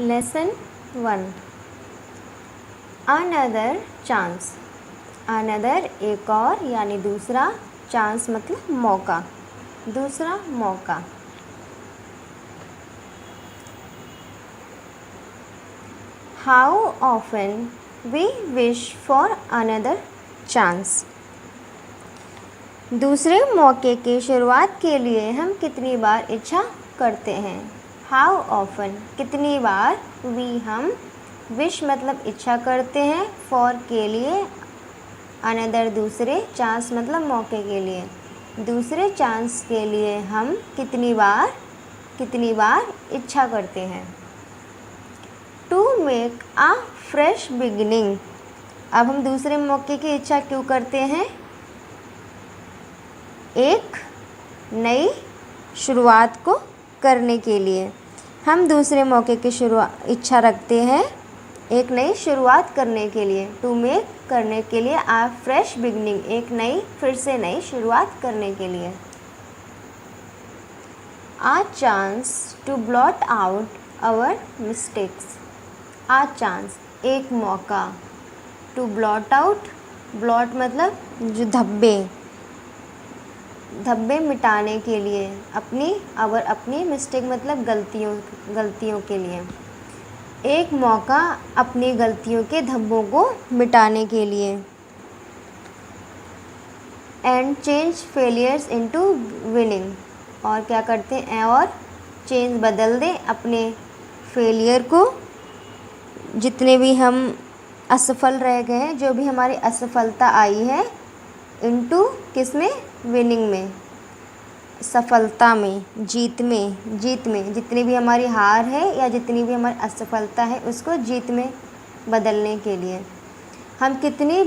Lesson 1 another chance. Another एक और यानी दूसरा, चांस मतलब मौका, दूसरा मौका। How often we wish for another chance. दूसरे मौके की शुरुआत के लिए हम कितनी बार इच्छा करते हैं। हाउ ऑफन कितनी बार, वी हम, विश मतलब इच्छा करते हैं, फॉर के लिए, अनदर दूसरे, चांस मतलब मौके के लिए, दूसरे चांस के लिए हम कितनी बार इच्छा करते हैं। To make a fresh beginning. अब हम दूसरे मौके की इच्छा क्यों करते हैं। एक नई शुरुआत को करने के लिए हम दूसरे मौके की इच्छा रखते हैं, एक नई शुरुआत करने के लिए। टू मेक करने के लिए, आ फ्रेश बिगनिंग एक नई, फिर से नई शुरुआत करने के लिए। A chance to blot out our mistakes. A chance एक मौका, टू ब्लॉट आउट, ब्लॉट मतलब जो धब्बे मिटाने के लिए, अपनी मिस्टेक मतलब गलतियों के लिए। एक मौका अपनी गलतियों के धब्बों को मिटाने के लिए। And change failures into winning. और क्या करते हैं, और चेंज बदल दें अपने फेलियर को, जितने भी हम असफल रह गए हैं, जो भी हमारी असफलता आई है, इनटू किसमें, विनिंग में, सफलता में, जीत में जितनी भी हमारी हार है या जितनी भी हमारी असफलता है उसको जीत में बदलने के लिए। हम कितनी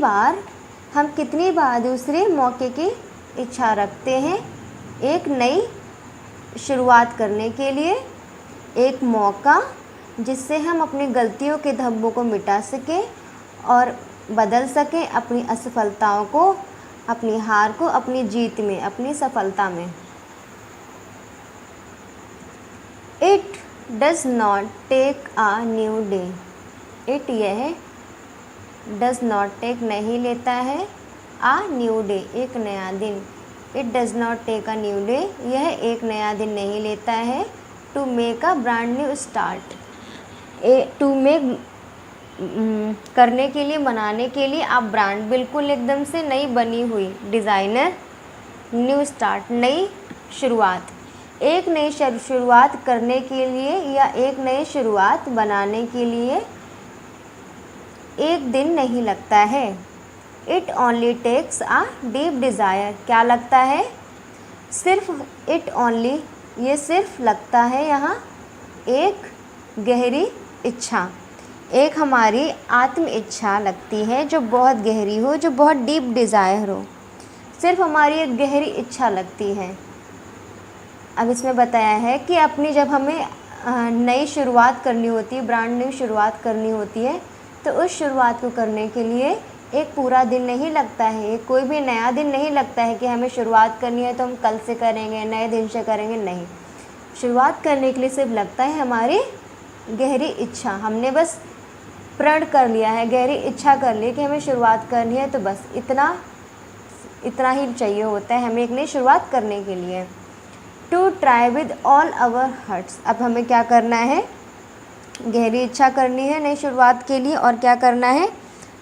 बार दूसरे मौके की इच्छा रखते हैं, एक नई शुरुआत करने के लिए, एक मौका जिससे हम अपनी गलतियों के धब्बों को मिटा सकें और बदल सकें अपनी असफलताओं को, अपनी हार को अपनी जीत में, अपनी सफलता में। It does not take a new day. It यह, डज नॉट टेक नहीं लेता है, आ न्यू डे एक नया दिन। It does not take a new day यह एक नया दिन नहीं लेता है। To make a brand new start. To make करने के लिए, बनाने के लिए, आप ब्रांड बिल्कुल एकदम से नई बनी हुई, डिज़ाइनर, न्यू स्टार्ट नई शुरुआत। एक नई शुरुआत करने के लिए या एक नई शुरुआत बनाने के लिए एक दिन नहीं लगता है। It only takes a deep desire. क्या लगता है, सिर्फ इट ओनली, ये सिर्फ लगता है यहाँ एक गहरी इच्छा, एक हमारी आत्म इच्छा लगती है जो बहुत गहरी हो, जो बहुत डीप डिज़ायर हो, सिर्फ हमारी एक गहरी इच्छा लगती है। अब इसमें बताया है कि अपनी जब हमें नई शुरुआत करनी होती है, ब्रांड न्यू शुरुआत करनी होती है, तो उस शुरुआत को करने के लिए एक पूरा दिन नहीं लगता है, कोई भी नया दिन नहीं लगता है कि हमें शुरुआत करनी है तो हम कल से करेंगे, नए दिन से करेंगे, नहीं। शुरुआत करने के लिए सिर्फ लगता है हमारी गहरी इच्छा, हमने बस प्रण कर लिया है, गहरी इच्छा कर ली कि हमें शुरुआत करनी है, तो बस इतना ही चाहिए होता है हमें एक नई शुरुआत करने के लिए। To try with all our hearts. अब हमें क्या करना है, गहरी इच्छा करनी है नई शुरुआत के लिए, और क्या करना है,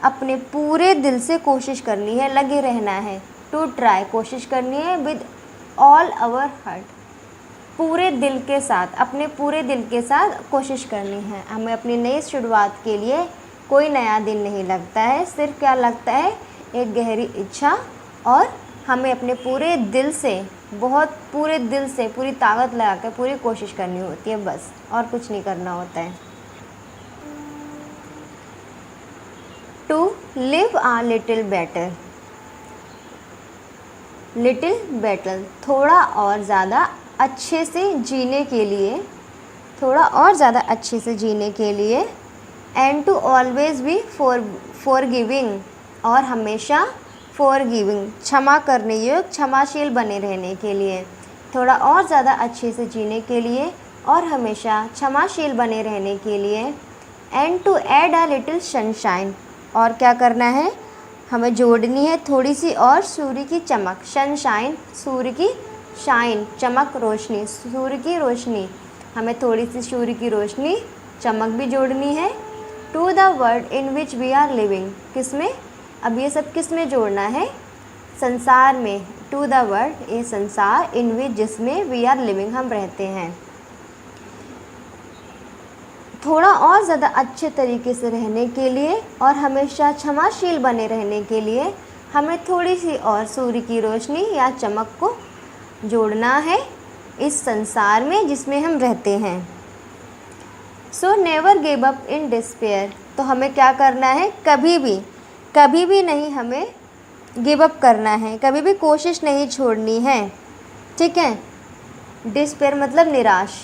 अपने पूरे दिल से कोशिश करनी है, लगे रहना है। टू ट्राई कोशिश करनी है, विद ऑल आवर हार्ट पूरे दिल के साथ, अपने पूरे दिल के साथ कोशिश करनी है। हमें अपनी नई शुरुआत के लिए कोई नया दिन नहीं लगता है, सिर्फ क्या लगता है, एक गहरी इच्छा, और हमें अपने पूरे दिल से, बहुत पूरे दिल से पूरी ताकत लगा कर पूरी कोशिश करनी होती है, बस और कुछ नहीं करना होता है। To live a little better. Little better थोड़ा और ज़्यादा अच्छे से जीने के लिए, थोड़ा और ज़्यादा अच्छे से जीने के लिए। And to always be forgiving, और हमेशा फॉरगिविंग क्षमा करने योग्य, क्षमाशील बने रहने के लिए। थोड़ा और ज़्यादा अच्छे से जीने के लिए और हमेशा क्षमाशील बने रहने के लिए, and to add a little sunshine, और क्या करना है, हमें जोड़नी है थोड़ी सी और सूर्य की चमक। सनशाइन, सूर्य की शाइन, चमक, रोशनी, सूर्य की रोशनी, हमें थोड़ी सी सूर्य की रोशनी, चमक भी जोड़नी है। To the world in which we are living, किस में, अब ये सब किस में जोड़ना है, संसार में। टू द वर्ल्ड, ये संसार, इन विच, जिसमें, वी आर लिविंग, हम रहते हैं। थोड़ा और ज़्यादा अच्छे तरीके से रहने के लिए और हमेशा क्षमाशील बने रहने के लिए हमें थोड़ी सी और सूर्य की रोशनी या चमक को जोड़ना है इस संसार में जिसमें हम रहते हैं। So never give up in despair, तो हमें क्या करना है, कभी भी नहीं हमें गिव अप करना है, कभी भी कोशिश नहीं छोड़नी है, ठीक है। डिस्पेयर मतलब निराश,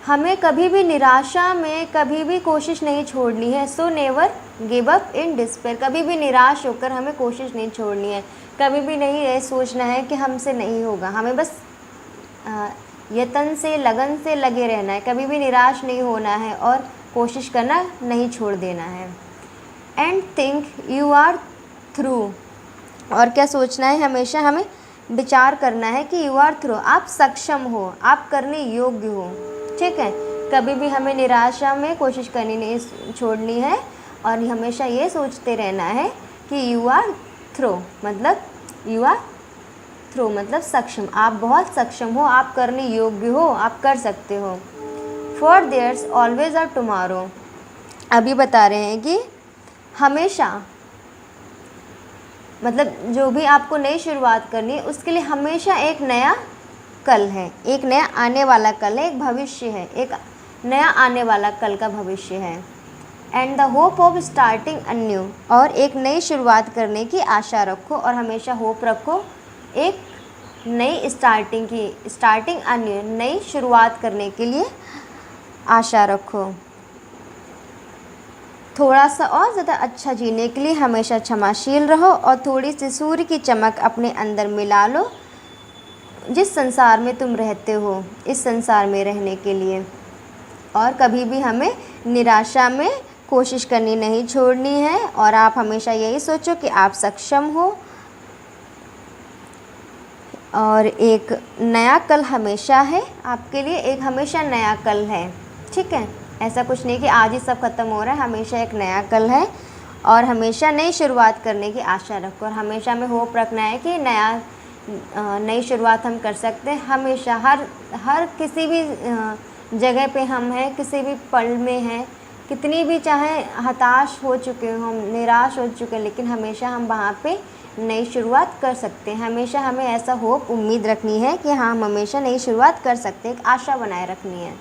हमें कभी भी निराशा में कभी भी कोशिश नहीं छोड़नी है। So never give up in despair, कभी भी निराश होकर हमें कोशिश नहीं छोड़नी है, कभी भी नहीं ये सोचना है कि हमसे नहीं होगा, हमें बस यत्न से, लगन से लगे रहना है, कभी भी निराश नहीं होना है और कोशिश करना नहीं छोड़ देना है। And think you are through, और क्या सोचना है, हमेशा हमें विचार करना है कि यू आर थ्रू, आप सक्षम हो, आप करने योग्य हो, ठीक है। कभी भी हमें निराशा में कोशिश करनी नहीं छोड़नी है और हमेशा ये सोचते रहना है कि यू आर थ्रू, मतलब यू आर थ्रू मतलब सक्षम, आप बहुत सक्षम हो, आप करने योग्य हो, आप कर सकते हो। For there's always a tomorrow, अभी बता रहे हैं कि हमेशा, मतलब जो भी आपको नई शुरुआत करनी है उसके लिए हमेशा एक नया कल है, एक नया आने वाला कल है, एक भविष्य है, एक नया आने वाला कल का भविष्य है। And the hope of starting undue, और एक नई शुरुआत करने की आशा रखो और हमेशा होप रखो एक नई स्टार्टिंग अन्यू, नई शुरुआत करने के लिए आशा रखो। थोड़ा सा और ज़्यादा अच्छा जीने के लिए हमेशा क्षमाशील रहो और थोड़ी सी सूर्य की चमक अपने अंदर मिला लो जिस संसार में तुम रहते हो, इस संसार में रहने के लिए। और कभी भी हमें निराशा में कोशिश करनी नहीं छोड़नी है और आप हमेशा यही सोचो कि आप सक्षम हो और एक नया कल हमेशा है आपके लिए, एक हमेशा नया कल है, ठीक है। ऐसा कुछ नहीं कि आज ही सब ख़त्म हो रहा है, हमेशा एक नया कल है और हमेशा नई शुरुआत करने की आशा रखो और हमेशा हमें होप रखना है कि नई शुरुआत हम कर सकते हैं। हमेशा हर किसी भी जगह पे हम हैं, किसी भी पल में हैं, कितनी भी चाहे हताश हो चुके हो, हम निराश हो चुके हैं, लेकिन हमेशा हम वहाँ पे नई शुरुआत कर सकते हैं। हमेशा हमें ऐसा होप, उम्मीद रखनी है कि हाँ, हम हमेशा नई शुरुआत कर सकते हैं, एक आशा बनाए रखनी है।